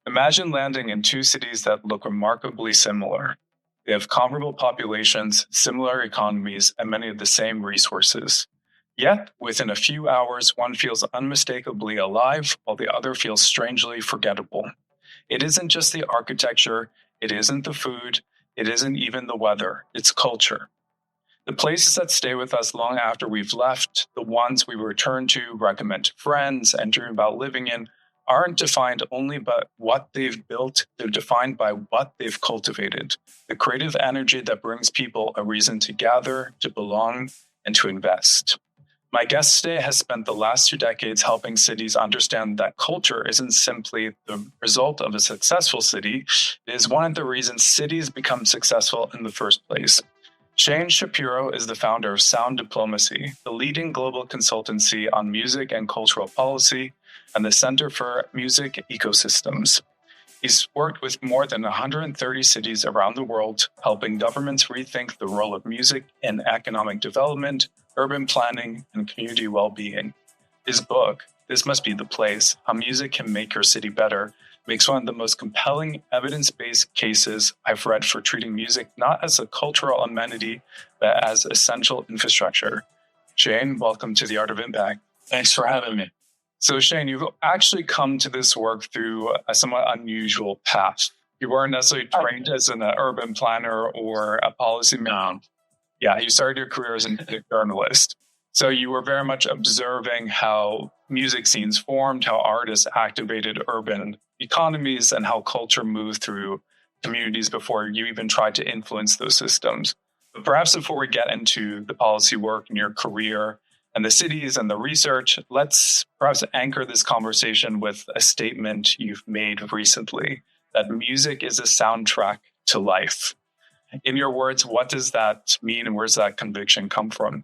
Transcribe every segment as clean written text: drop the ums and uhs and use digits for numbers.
Imagine landing in two cities that look remarkably similar. They have comparable populations, similar economies, and many of the same resources. Yet, within a few hours, one feels unmistakably alive, while the other feels strangely forgettable. It isn't just the architecture, it isn't the food, it isn't even the weather, it's culture. The places that stay with us long after we've left, the ones we return to, recommend to friends, and dream about living in, aren't defined only by what they've built, they're defined by what they've cultivated. The creative energy that brings people a reason to gather, to belong, and to invest. My guest today has spent the last 2 decades helping cities understand that culture isn't simply the result of a successful city, it is one of the reasons cities become successful in the first place. Shain Shapiro is the founder of Sound Diplomacy, the leading global consultancy on music and cultural policy, and the Center for Music Ecosystems. He's worked with more than 130 cities around the world, helping governments rethink the role of music in economic development, urban planning, and community well-being. His book, This Must Be the Place, How Music Can Make Your City Better, makes one of the most compelling evidence-based cases I've read for treating music not as a cultural amenity, but as essential infrastructure. Shain, welcome to The Art of Impact. Thanks for having me. So Shain, you've actually come to this work through a somewhat unusual path. You weren't necessarily trained as an urban planner or a policymaker. No. Yeah, you started your career as a journalist. So you were very much observing how music scenes formed, how artists activated urban economies, and how culture moved through communities before you even tried to influence those systems. But perhaps before we get into the policy work in your career and the cities and the research, let's perhaps anchor this conversation with a statement you've made recently, that music is a soundtrack to life. In your words, what does that mean and where's that conviction come from?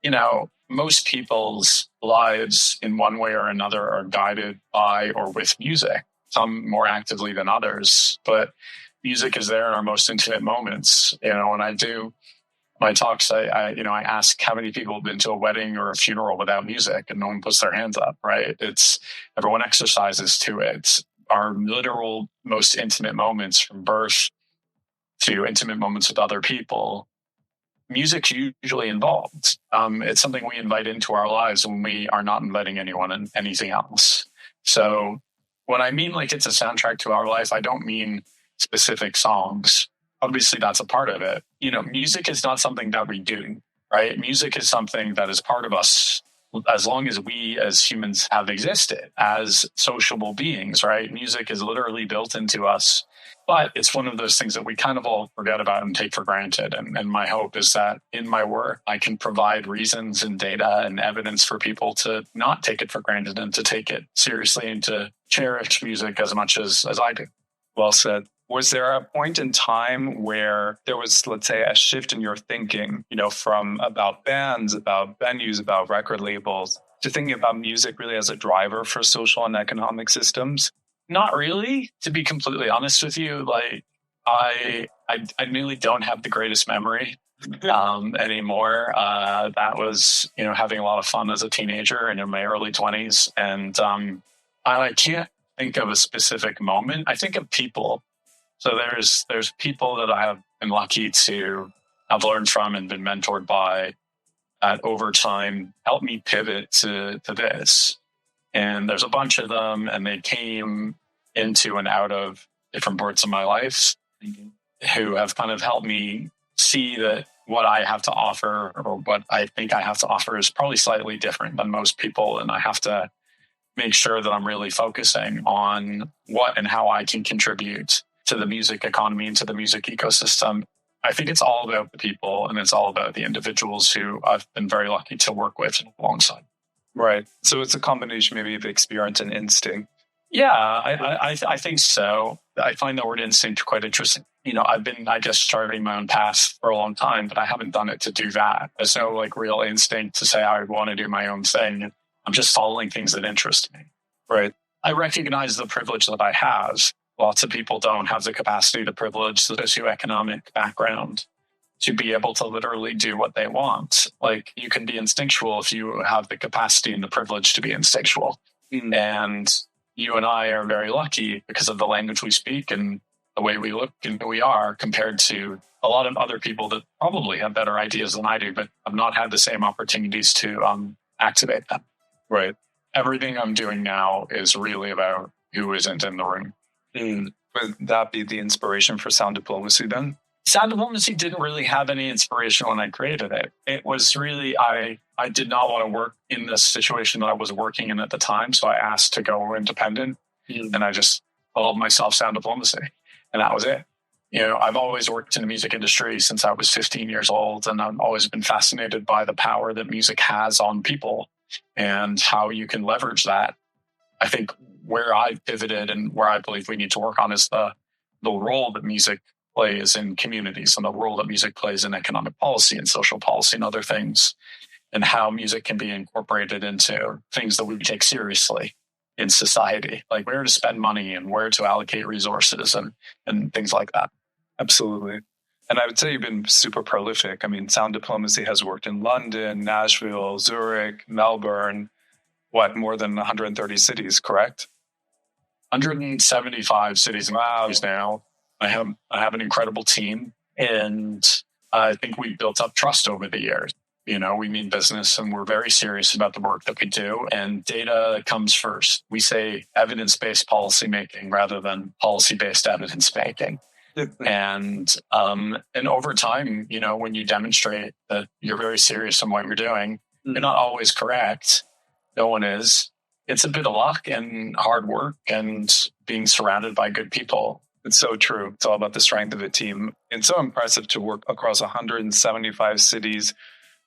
You know, most people's lives in one way or another are guided by or with music, some more actively than others, but music is there in our most intimate moments. You know, when I do my talks, I ask how many people have been to a wedding or a funeral without music, and no one puts their hands up, right? It's everyone exercises to it. It's our literal most intimate moments, from birth to intimate moments with other people. Music's usually involved. It's something we invite into our lives when we are not inviting anyone and anything else. So when I mean like it's a soundtrack to our life, I don't mean specific songs. Obviously, that's a part of it. You know, music is not something that we do, right? Music is something that is part of us as long as we as humans have existed as sociable beings, right? Music is literally built into us. But it's one of those things that we kind of all forget about and take for granted. And my hope is that in my work, I can provide reasons and data and evidence for people to not take it for granted and to take it seriously and to cherish music as much as I do. Well said. Was there a point in time where there was, let's say, a shift in your thinking, from about bands, about venues, about record labels, to thinking about music really as a driver for social and economic systems? Not really, to be completely honest with you. Like I really don't have the greatest memory anymore. That was, having a lot of fun as a teenager and in my early 20s. And I can't think of a specific moment. I think of people. So there's people that I have been lucky to have learned from and been mentored by that over time helped me pivot to this. And there's a bunch of them, and they came into and out of different parts of my life who have kind of helped me see that what I have to offer, or what I think I have to offer, is probably slightly different than most people. And I have to make sure that I'm really focusing on what and how I can contribute to the music economy and to the music ecosystem. I think it's all about the people, and it's all about the individuals who I've been very lucky to work with alongside. Right. So it's a combination maybe of experience and instinct. Yeah, I think so. I find the word instinct quite interesting. I've been, charting my own path for a long time, but I haven't done it to do that. There's no real instinct to say I want to do my own thing. I'm just following things that interest me. Right. I recognize the privilege that I have. Lots of people don't have the capacity, the privilege, the socioeconomic background to be able to literally do what they want. Like, you can be instinctual if you have the capacity and the privilege to be instinctual. And you and I are very lucky because of the language we speak and the way we look and who we are compared to a lot of other people that probably have better ideas than I do, but have not had the same opportunities to activate them. Right. Everything I'm doing now is really about who isn't in the room. Would that be the inspiration for Sound Diplomacy then? Sound Diplomacy didn't really have any inspiration when I created it. It was really, I did not want to work in the situation that I was working in at the time. So I asked to go independent and I just called myself Sound Diplomacy. And that was it. I've always worked in the music industry since I was 15 years old. And I've always been fascinated by the power that music has on people and how you can leverage that. I think where I pivoted and where I believe we need to work on is the role that music plays in communities and the role that music plays in economic policy and social policy and other things, and how music can be incorporated into things that we take seriously in society, like where to spend money and where to allocate resources and things like that. Absolutely. And I would say you've been super prolific. I mean, Sound Diplomacy has worked in London, Nashville, Zurich, Melbourne, more than 130 cities, correct? 175 cities and countries now. I have an incredible team, and I think we've built up trust over the years. We mean business, and we're very serious about the work that we do, and data comes first. We say evidence-based policymaking rather than policy-based evidence-making. And over time, when you demonstrate that you're very serious in what you're doing, you're not always correct. No one is. It's a bit of luck and hard work and being surrounded by good people. It's so true. It's all about the strength of a team. It's so impressive to work across 175 cities.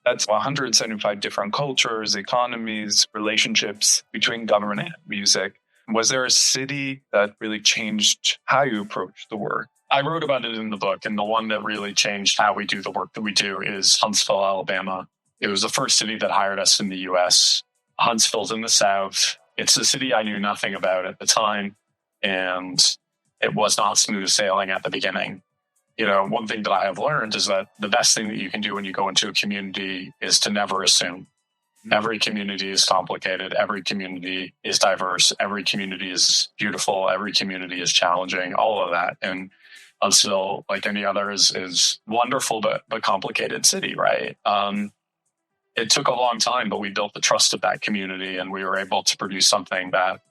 That's 175 different cultures, economies, relationships between government and music. Was there a city that really changed how you approach the work? I wrote about it in the book, and the one that really changed how we do the work that we do is Huntsville, Alabama. It was the first city that hired us in the U.S. Huntsville's in the South. It's a city I knew nothing about at the time, and it was not smooth sailing at the beginning. One thing that I have learned is that the best thing that you can do when you go into a community is to never assume. Every community is complicated. Every community is diverse. Every community is beautiful. Every community is challenging, all of that. And Huntsville, like any other, is wonderful, but complicated city, right? It took a long time, but we built the trust of that community, and we were able to produce something that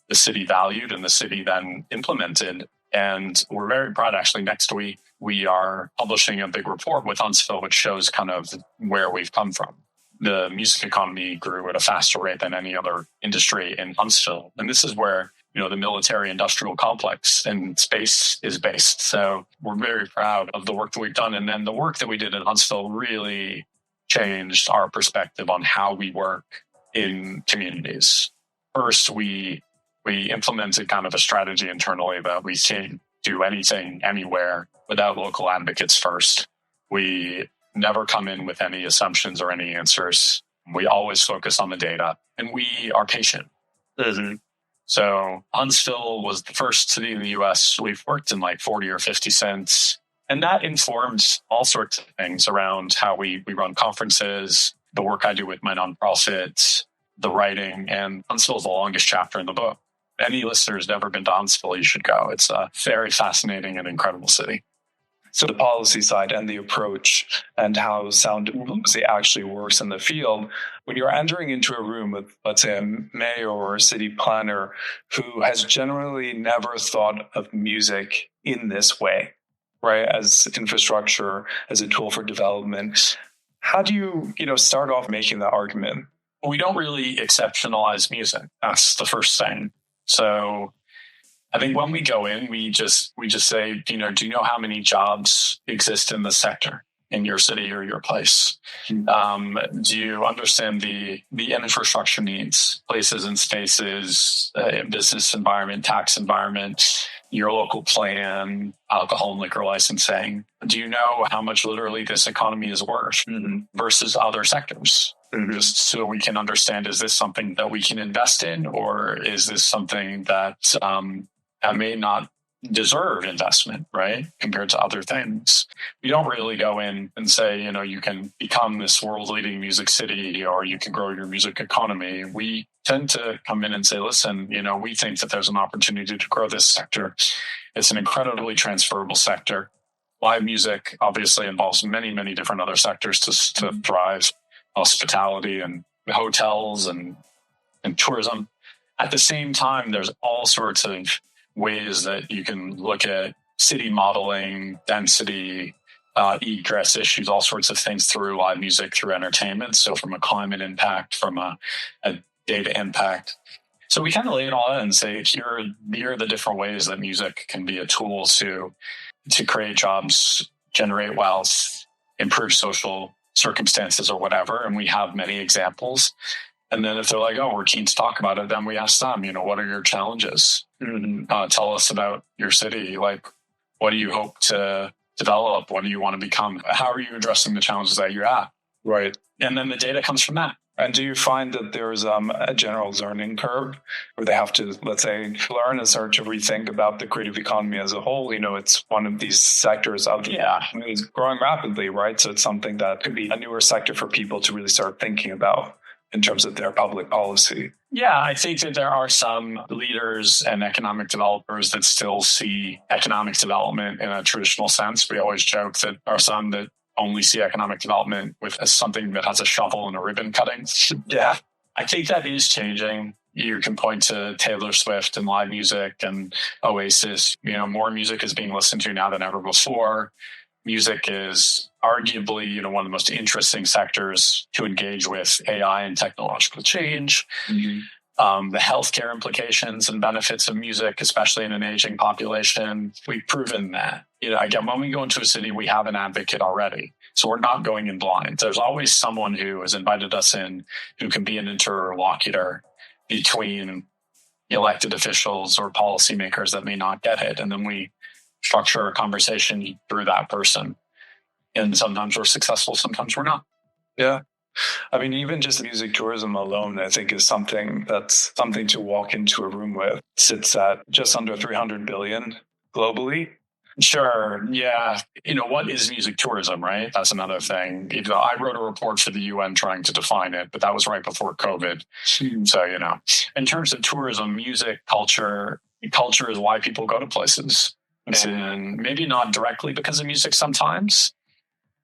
the city valued and the city then implemented. And we're very proud. Actually, next week, we are publishing a big report with Huntsville, which shows kind of where we've come from. The music economy grew at a faster rate than any other industry in Huntsville. And this is where, the military industrial complex and space is based. So we're very proud of the work that we've done. And then the work that we did in Huntsville really changed our perspective on how we work in communities. First, we implemented kind of a strategy internally that we can't do anything anywhere without local advocates first. We never come in with any assumptions or any answers. We always focus on the data, and we are patient. Mm-hmm. So Huntsville was the first city in the U.S. We've worked in like 40 or 50 cents. And that informs all sorts of things around how we run conferences, the work I do with my nonprofits, the writing. And Huntsville is the longest chapter in the book. If any listener has never been to Huntsville, you should go. It's a very fascinating and incredible city. So the policy side and the approach and how sound diplomacy actually works in the field, when you're entering into a room with, let's say, a mayor or a city planner who has generally never thought of music in this way, right, as infrastructure, as a tool for development, how do you, start off making that argument? We don't really exceptionalize music. That's the first thing. So I think when we go in, we just say, do you know how many jobs exist in the sector in your city or your place? Do you understand the infrastructure needs, places and spaces, business environment, tax environment, your local plan, alcohol and liquor licensing? Do you know how much literally this economy is worth versus other sectors? Just so we can understand, is this something that we can invest in, or is this something that may not deserve investment, right? Compared to other things. We don't really go in and say, you can become this world leading music city or you can grow your music economy. We tend to come in and say, listen, we think that there's an opportunity to grow this sector. It's an incredibly transferable sector. Live music obviously involves many, many different other sectors to thrive, hospitality and hotels and tourism. At the same time, there's all sorts of ways that you can look at city modeling, density, egress issues, all sorts of things through live music, through entertainment. So from a climate impact, from a data impact. So we kind of lay it all out and say, here are the different ways that music can be a tool to create jobs, generate wealth, improve social circumstances or whatever. And we have many examples. And then if they're like, oh, we're keen to talk about it, then we ask them, what are your challenges? Tell us about your city. Like, what do you hope to develop? What do you want to become? How are you addressing the challenges that you're at? Right. And then the data comes from that. And do you find that there's a general learning curve where they have to, let's say, learn and start to rethink about the creative economy as a whole? It's one of these sectors it's growing rapidly, right? So it's something that could be a newer sector for people to really start thinking about in terms of their public policy. Yeah, I think that there are some leaders and economic developers that still see economic development in a traditional sense. We always joke that there are some that only see economic development as something that has a shovel and a ribbon cutting. Yeah. I think that is changing. You can point to Taylor Swift and live music and Oasis. More music is being listened to now than ever before. Music is arguably, one of the most interesting sectors to engage with AI and technological change. Mm-hmm. The healthcare implications and benefits of music, especially in an aging population, we've proven that. Again, when we go into a city, we have an advocate already. So we're not going in blind. There's always someone who has invited us in who can be an interlocutor between elected officials or policymakers that may not get it. And then we structure a conversation through that person. And sometimes we're successful, sometimes we're not. Yeah. I mean, even just music tourism alone, I think is something to walk into a room with. It sits at just under 300 billion globally. Sure. Yeah. What is music tourism, right? That's another thing. I wrote a report for the UN trying to define it, but that was right before COVID. So, in terms of tourism, music, culture is why people go to places. And maybe not directly because of music sometimes,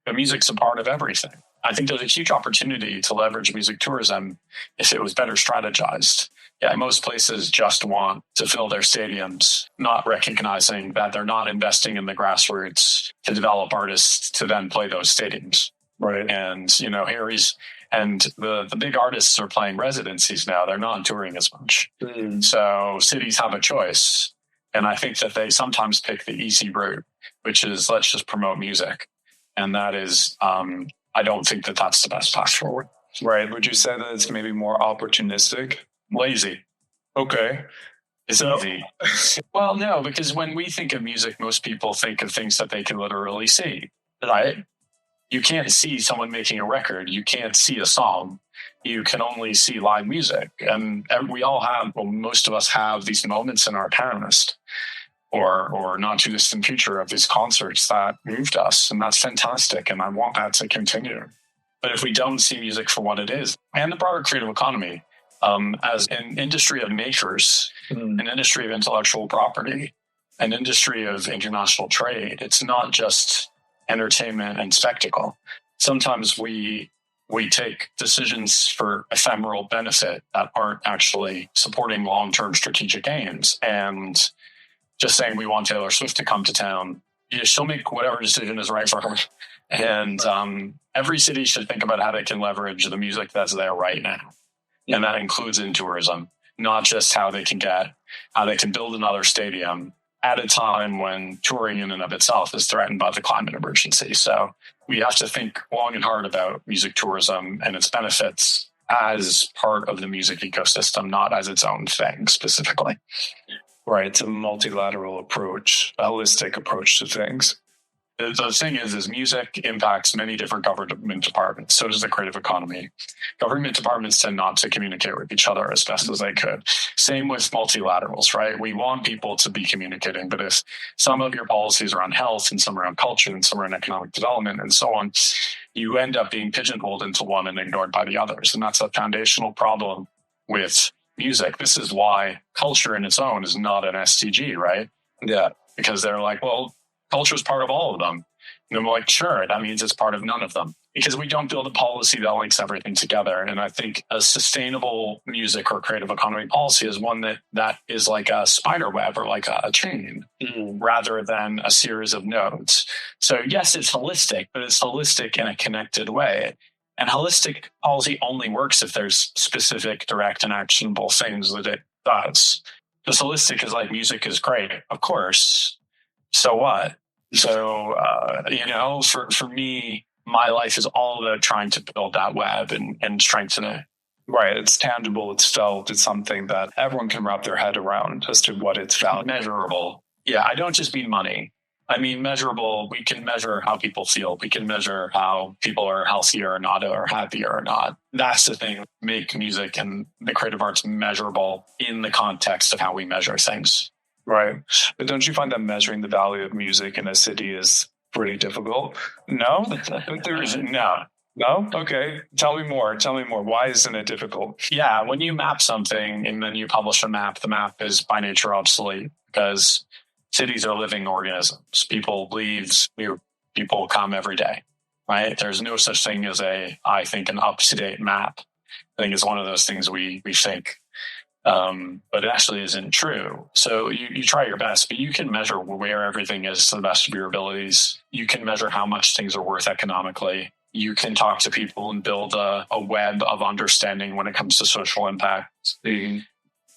but music's a part of everything. I think there's a huge opportunity to leverage music tourism if it was better strategized. Yeah, most places just want to fill their stadiums, not recognizing that they're not investing in the grassroots to develop artists to then play those stadiums. Right. And, the big artists are playing residencies now. They're not touring as much. Mm. So cities have a choice. And I think that they sometimes pick the easy route, which is let's just promote music. And that is, I don't think that that's the best path forward. Right. Would you say that it's maybe more opportunistic? Lazy. Okay. It's easy. Well, no, because when we think of music, most people think of things that they can literally see, right? You can't see someone making a record. You can't see a song. You can only see live music. And we all have, most of us have these moments in our past or not too distant future of these concerts that moved us. And that's fantastic. And I want that to continue. But if we don't see music for what it is, and the broader creative economy, as an industry of makers, an industry of intellectual property, an industry of international trade, it's not just entertainment and spectacle. Sometimes we take decisions for ephemeral benefit that aren't actually supporting long-term strategic aims. And just saying we want Taylor Swift to come to town, she'll make whatever decision is right for her. And every city should think about how they can leverage the music that's there right now. And that includes in tourism, not just how they can build another stadium at a time when touring in and of itself is threatened by the climate emergency. So we have to think long and hard about music tourism and its benefits as part of the music ecosystem, not as its own thing specifically. Right. It's a multilateral approach, a holistic approach to things. The thing is music impacts many different government departments. So does the creative economy. Government departments tend not to communicate with each other as best as they could. Same with multilaterals, right? We want people to be communicating, but if some of your policies are on health and some are on culture and some are on economic development and so on, you end up being pigeonholed into one and ignored by the others. And that's a foundational problem with music. This is why culture in its own is not an SDG, right? Yeah. Because they're like, well, culture is part of all of them. And I'm like, sure, that means it's part of none of them. Because we don't build a policy that links everything together. And I think a sustainable music or creative economy policy is one that is like a spider web or like a chain rather than a series of nodes. So yes, it's holistic, but it's holistic in a connected way. And holistic policy only works if there's specific, direct, and actionable things that it does. Because holistic is like music is great, of course. So what? So, for me, my life is all about trying to build that web and strengthen it. Right. It's tangible. It's felt. It's something that everyone can wrap their head around as to what it's valued. Measurable. Yeah. I don't just mean money. I mean, measurable. We can measure how people feel. We can measure how people are healthier or not, or happier or not. That's the thing. Make music and the creative arts measurable in the context of how we measure things. Right. But don't you find that measuring the value of music in a city is pretty difficult? No? No. No? Okay. Tell me more. Why isn't it difficult? Yeah. When you map something and then you publish a map, the map is by nature obsolete because cities are living organisms. People leave, people come every day, right? There's no such thing as an up-to-date map. I think it's one of those things we think. But it actually isn't true. So you try your best, but you can measure where everything is to the best of your abilities. You can measure how much things are worth economically. You can talk to people and build a web of understanding when it comes to social impact.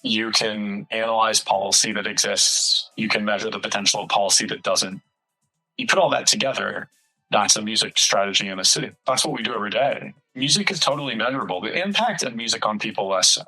You can analyze policy that exists. You can measure the potential of policy that doesn't. You put all that together. That's a music strategy in a city. That's what we do every day. Music is totally measurable. The impact of music on people less so.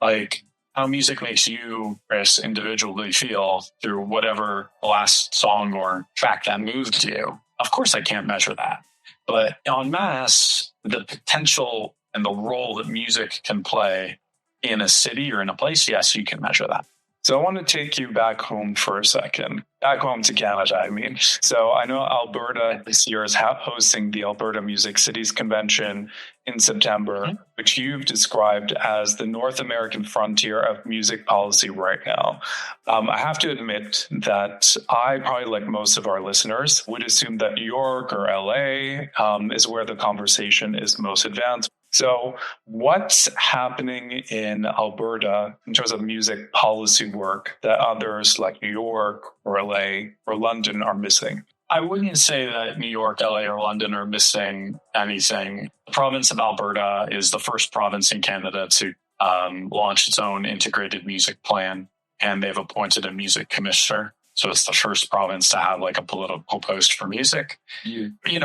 Like how music makes you, Chris, individually feel through whatever the last song or track that moved you. Of course, I can't measure that. But en masse, the potential and the role that music can play in a city or in a place, yes, you can measure that. So I want to take you back home for a second. Back home to Canada, I mean. So I know Alberta this year is hosting the Alberta Music Cities Convention in September, which you've described as the North American frontier of music policy right now. I have to admit that I, probably like most of our listeners, would assume that New York or LA is where the conversation is most advanced. So what's happening in Alberta in terms of music policy work that others like New York or LA or London are missing? I wouldn't say that New York, LA, or London are missing anything. The province of Alberta is the first province in Canada to launch its own integrated music plan, and they've appointed a music commissioner. So it's the first province to have like a political post for music.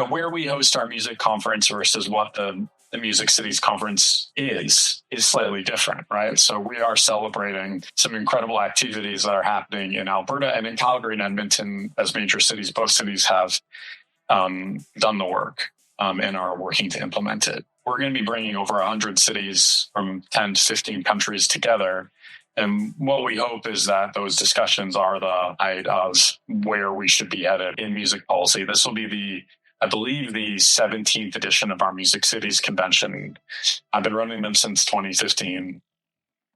Where we host our music conference versus what the Music Cities Conference is slightly different, right? So we are celebrating some incredible activities that are happening in Alberta and in Calgary and Edmonton as major cities. Both cities have done the work and are working to implement it. We're going to be bringing over 100 cities from 10 to 15 countries together. And what we hope is that those discussions are the height of where we should be headed in music policy. This will be I believe the 17th edition of our Music Cities Convention. I've been running them since 2015.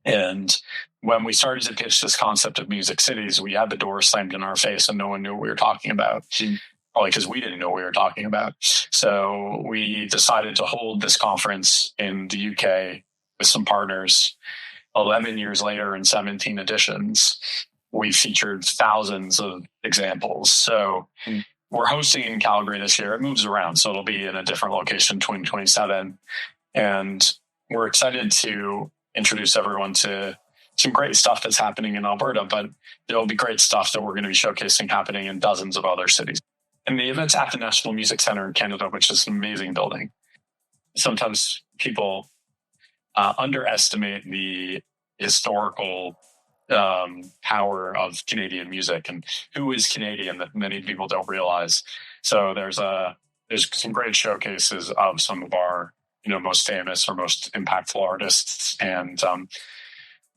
And when we started to pitch this concept of music cities, we had the door slammed in our face and no one knew what we were talking about. Probably because we didn't know what we were talking about. So we decided to hold this conference in the UK with some partners. 11 years later in 17 editions, we featured thousands of examples. So we're hosting in Calgary this year. It moves around, so it'll be in a different location, 2027. And we're excited to introduce everyone to some great stuff that's happening in Alberta, but there'll be great stuff that we're going to be showcasing happening in dozens of other cities. And the event's at the National Music Centre in Canada, which is an amazing building. Sometimes people underestimate the historical power of Canadian music and who is Canadian that many people don't realize. So there's some great showcases of some of our most famous or most impactful artists, and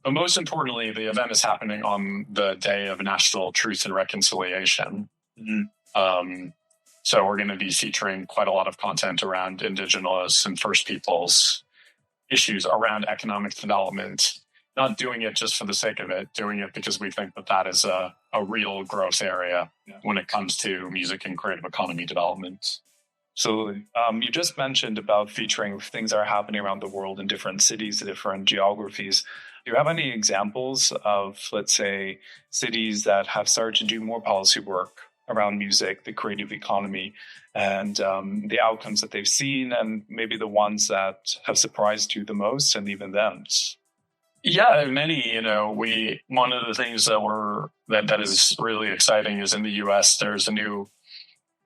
but most importantly, the event is happening on the day of National Truth and Reconciliation. Mm-hmm. So we're going to be featuring quite a lot of content around Indigenous and First Peoples issues around economic development, not doing it just for the sake of it, doing it because we think that is a real growth area when it comes to music and creative economy development. So you just mentioned about featuring things that are happening around the world in different cities, different geographies. Do you have any examples of, let's say, cities that have started to do more policy work around music, the creative economy, and the outcomes that they've seen, and maybe the ones that have surprised you the most, and even them? Yeah, many. One of the things that is really exciting is in the U.S. there's a new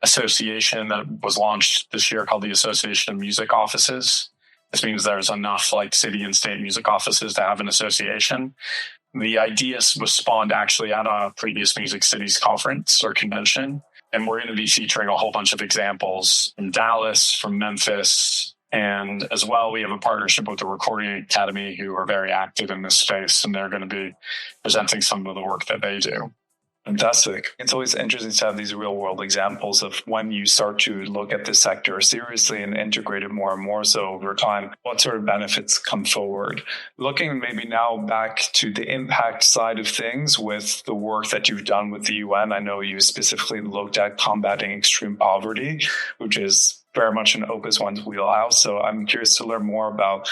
association that was launched this year called the Association of Music Offices. This means there's enough city and state music offices to have an association. The idea was spawned actually at a previous Music Cities conference or convention. And we're going to be featuring a whole bunch of examples from Dallas, from Memphis. And as well, we have a partnership with the Recording Academy, who are very active in this space. And they're going to be presenting some of the work that they do. Fantastic. It's always interesting to have these real world examples of when you start to look at this sector seriously and integrate it more and more so over time, what sort of benefits come forward. Looking maybe now back to the impact side of things with the work that you've done with the UN, I know you specifically looked at combating extreme poverty, which is very much an Opus One's wheelhouse. So I'm curious to learn more about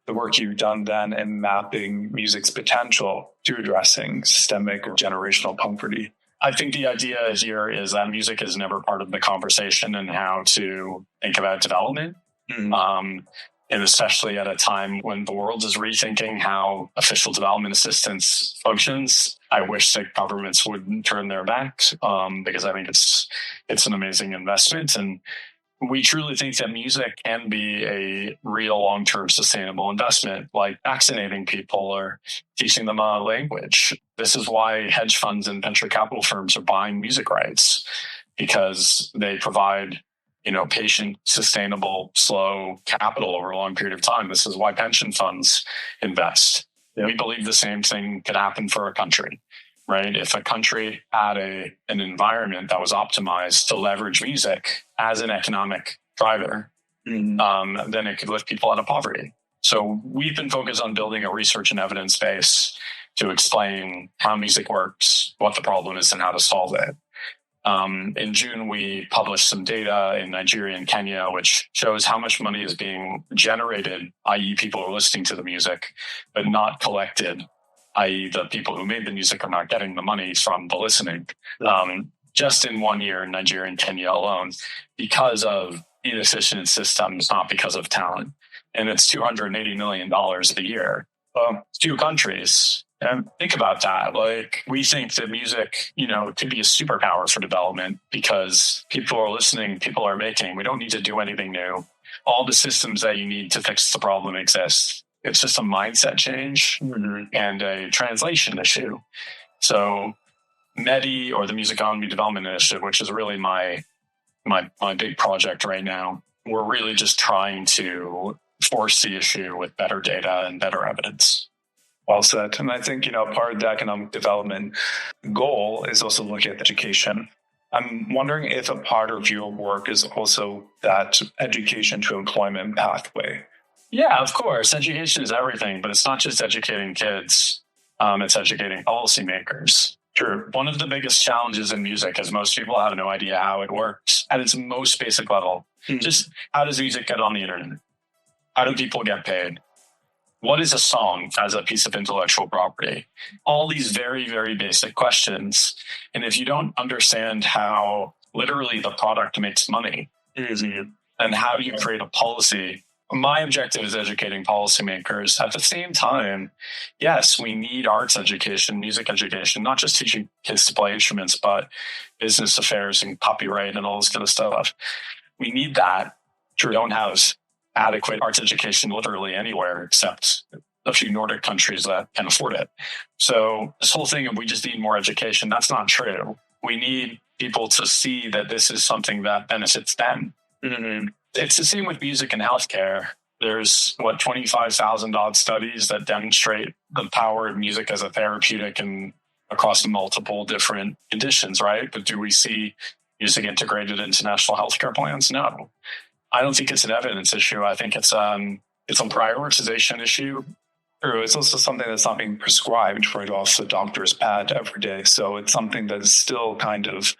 the work you've done then in mapping music's potential to addressing systemic or generational poverty. I think the idea here is that music is never part of the conversation and how to think about development. Mm-hmm. And especially at a time when the world is rethinking how official development assistance functions, I wish that governments wouldn't turn their backs because I think it's an amazing investment. And we truly think that music can be a real long-term sustainable investment, like vaccinating people or teaching them a language. This is why hedge funds and venture capital firms are buying music rights, because they provide, patient, sustainable, slow capital over a long period of time. This is why pension funds invest. Yep. We believe the same thing could happen for a country. Right? If a country had an environment that was optimized to leverage music as an economic driver, mm-hmm. Then it could lift people out of poverty. So we've been focused on building a research and evidence base to explain how music works, what the problem is, and how to solve it. In June, we published some data in Nigeria and Kenya, which shows how much money is being generated, i.e. people are listening to the music, but not collected, i.e. the people who made the music are not getting the money from the listening. Just in 1 year in Nigeria and Kenya alone, because of inefficient systems, not because of talent. And it's $280 million a year. 2 countries. And think about that. We think that music, could be a superpower for development because people are listening, people are making. We don't need to do anything new. All the systems that you need to fix the problem exist. It's just a mindset change and a translation issue. So MEDI, or the Music Economy Development Initiative, which is really my big project right now, we're really just trying to force the issue with better data and better evidence. Well said. And I think, part of the economic development goal is also looking at education. I'm wondering if a part of your work is also that education to employment pathway. Yeah, of course. Education is everything, but it's not just educating kids. It's educating policymakers. True. One of the biggest challenges in music is most people have no idea how it works at its most basic level. Just how does music get on the internet? How do people get paid? What is a song as a piece of intellectual property? All these very, very basic questions. And if you don't understand how literally the product makes money, and how do you create a policy? My objective is educating policymakers. At the same time, yes, we need arts education, music education, not just teaching kids to play instruments, but business affairs and copyright and all this kind of stuff. We need that. We don't have adequate arts education literally anywhere except a few Nordic countries that can afford it. So this whole thing of we just need more education, that's not true. We need people to see that this is something that benefits them. Mm-hmm. It's the same with music and healthcare. There's 25,000 odd studies that demonstrate the power of music as a therapeutic and across multiple different conditions, right? But do we see music integrated into national healthcare plans? No. I don't think it's an evidence issue. I think it's a prioritization issue. True. It's also something that's not being prescribed right off the doctor's pad every day. So it's something that is still kind of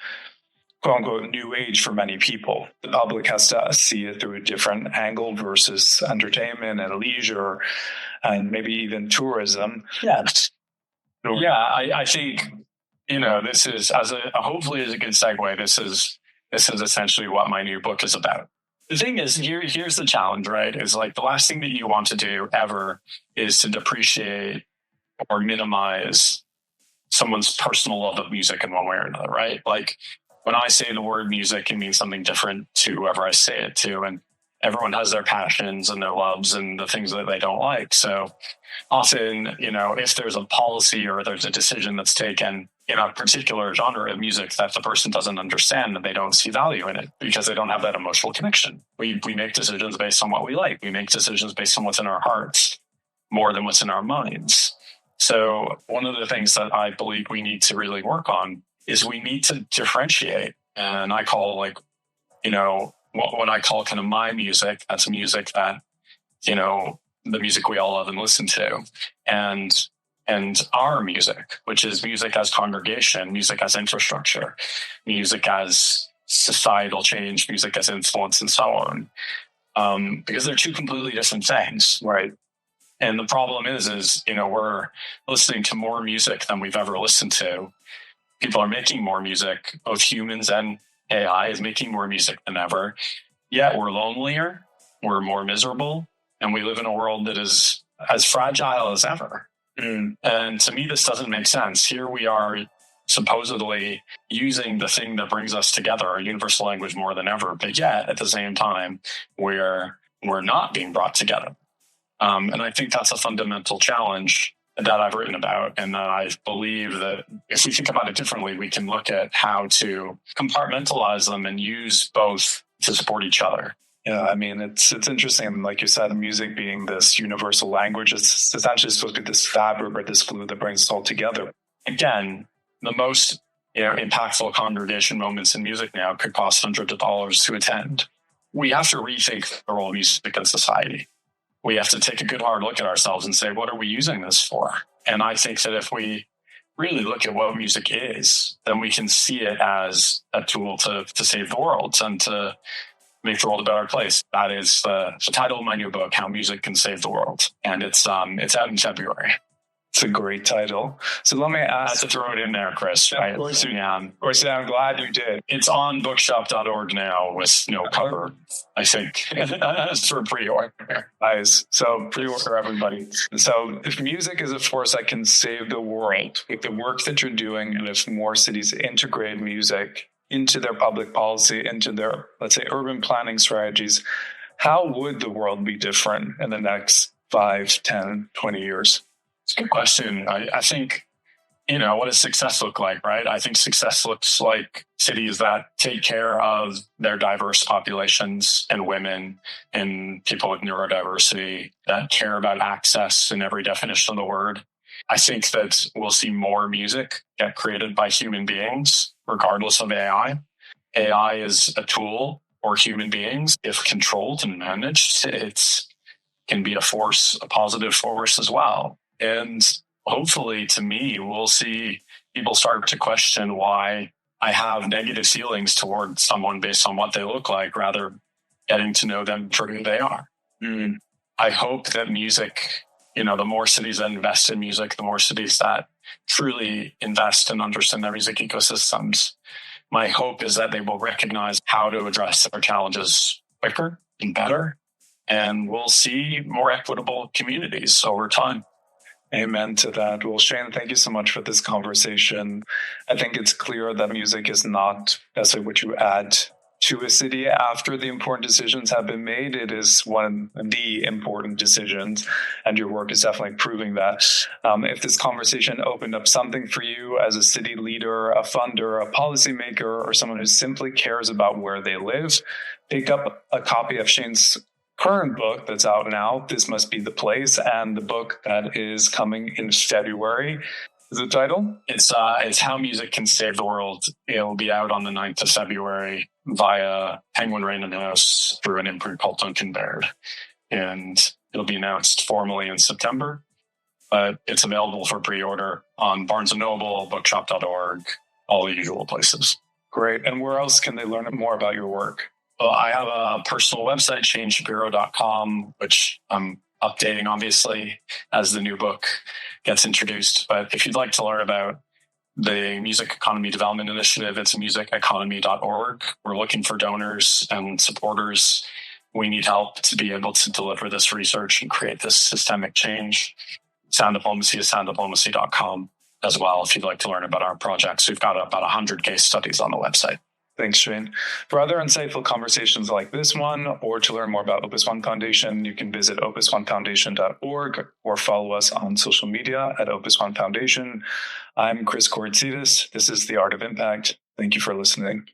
quote unquote new age for many people. The public has to see it through a different angle versus entertainment and leisure and maybe even tourism. Yes. Yeah, I think, this is hopefully is a good segue. This is essentially what my new book is about. The thing is, here's the challenge, right? Is like the last thing that you want to do ever is to depreciate or minimize someone's personal love of music in one way or another, right? Like when I say the word music, it means something different to whoever I say it to. And everyone has their passions and their loves and the things that they don't like. So often, if there's a policy or there's a decision that's taken in a particular genre of music that the person doesn't understand and they don't see value in it because they don't have that emotional connection. We make decisions based on what we like. We make decisions based on what's in our hearts more than what's in our minds. So one of the things that I believe we need to really work on is we need to differentiate. And I call what I call kind of my music. That's music that, the music we all love and listen to. And our music, which is music as congregation, music as infrastructure, music as societal change, music as influence, and so on. Because they're two completely different things. Right. And the problem is, we're listening to more music than we've ever listened to. People are making more music, both humans and AI is making more music than ever. Yet we're lonelier, we're more miserable, and we live in a world that is as fragile as ever. And to me, this doesn't make sense. Here we are supposedly using the thing that brings us together, our universal language, more than ever. But yet, at the same time, we're not being brought together. And I think that's a fundamental challenge that I've written about. And that I believe that if we think about it differently, we can look at how to compartmentalize them and use both to support each other. Yeah, I mean, it's interesting. Like you said, music being this universal language, it's essentially supposed to be this fabric or this glue that brings us all together. Again, the most impactful congregation moments in music now could cost hundreds of dollars to attend. We have to rethink the role of music in society. We have to take a good hard look at ourselves and say, what are we using this for? And I think that if we really look at what music is, then we can see it as a tool to save the world and to make the world a better place. That is the title of my new book, How Music Can Save the World. And it's out in February. It's a great title. So let me ask. I had to throw it in there, Chris. Right? Of course, I'm glad you did. It's on bookshop.org now with no cover, I think. It's for pre-order. Nice. So pre-order, everybody. So if music is a force that can save the world, with the work that you're doing, and if more cities integrate music into their public policy, into their, let's say, urban planning strategies, how would the world be different in the next 5, 10, 20 years? It's a good question. I think, what does success look like, right? I think success looks like cities that take care of their diverse populations and women and people with neurodiversity, that care about access in every definition of the word. I think that we'll see more music get created by human beings, regardless of AI. AI is a tool for human beings. If controlled and managed, it can be a positive force as well. And hopefully, to me, we'll see people start to question why I have negative feelings toward someone based on what they look like, rather getting to know them for who they are. I hope that music, the more cities that invest in music, the more cities that truly invest and understand their music ecosystems, my hope is that they will recognize how to address their challenges quicker and better. And we'll see more equitable communities over time. Amen to that. Well, Shain, thank you so much for this conversation. I think it's clear that music is not necessarily what you add to a city after the important decisions have been made. It is one of the important decisions, and your work is definitely proving that. If this conversation opened up something for you as a city leader, a funder, a policymaker, or someone who simply cares about where they live, pick up a copy of Shain's current book that's out now, This Must Be the Place, and the book that is coming in February. Is the title? It's How Music Can Save the World. It'll be out on the 9th of February via Penguin Random House through an imprint called Duncan Baird. And it'll be announced formally in September. But it's available for pre-order on Barnes & Noble, bookshop.org, all the usual places. Great. And where else can they learn more about your work? Well, I have a personal website, shainshapiro.com, which I'm updating, obviously, as the new book gets introduced. But if you'd like to learn about the Music Economy Development Initiative, it's musiceconomy.org. We're looking for donors and supporters. We need help to be able to deliver this research and create this systemic change. Sound Diplomacy is sounddiplomacy.com as well, if you'd like to learn about our projects. We've got about 100 case studies on the website. Thanks, Shain. For other insightful conversations like this one, or to learn more about Opus One Foundation, you can visit opusonefoundation.org or follow us on social media at Opus One Foundation. I'm Chris Kouroutzidis. This is The Art of Impact. Thank you for listening.